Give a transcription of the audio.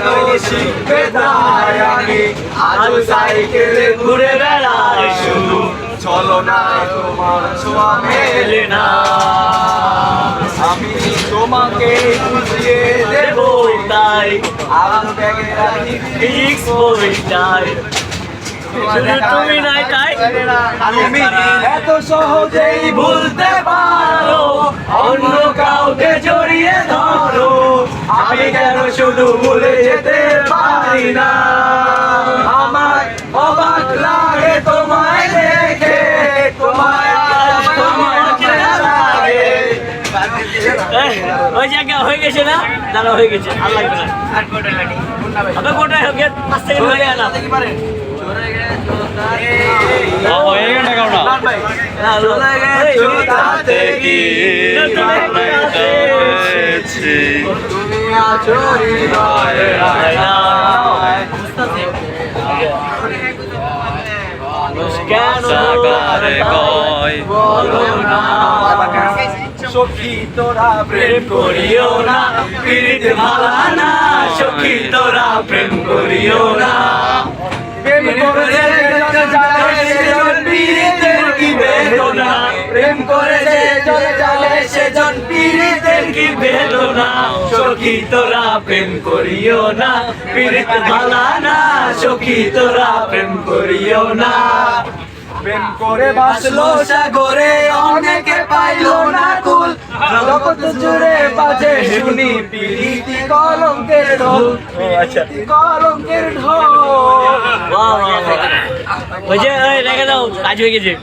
তুমি শিখবে তাই আমি আজ সাইকেলে ঘুরে বেড়াই শুধু চলো না তোমার ছোঁয়া মেলে না আমি তোমাকে বুঝিয়ে দেব তাই আজ ব্যাগে রাখি ফিজিক্স বইটাই তুমি নাই তাই তুমি এত সহজেই ভুলতে পারো অন্য কাউকে জড়িয়ে ধরো আমি কেন শুধু ভুলে যেতে পারি না আমার অবাক লাগে তোমায় দেখে তোমায় ওই জায়গা হয়ে গেছে না দাঁড়া হয়ে গেছে আর লাগবে না আবার কোটায় হোক 5 সেকেন্ড হয়ে গেল সখী তোরা প্রেম করিও না পিরিতে ভালা না সখী তোরা প্রেম করিও না প্রেম করে সেজন পিরিতের কি বেদনা প্রেম করে সেজন পিরিতের কি বেদনা সখী তোরা প্রেম করিও না পিরিতে ভালা না সখী তোরা প্রেম করিও না প্রেম করে বাসলো সাগরে অনেকে পাইলো না কুল জগৎ জুড়ে বাজে শুনি পিরিতি কলঙ্কের ঢোল কলঙ্কের ঢোল ওই যে রেখে দাও কাজ হয়ে গেছে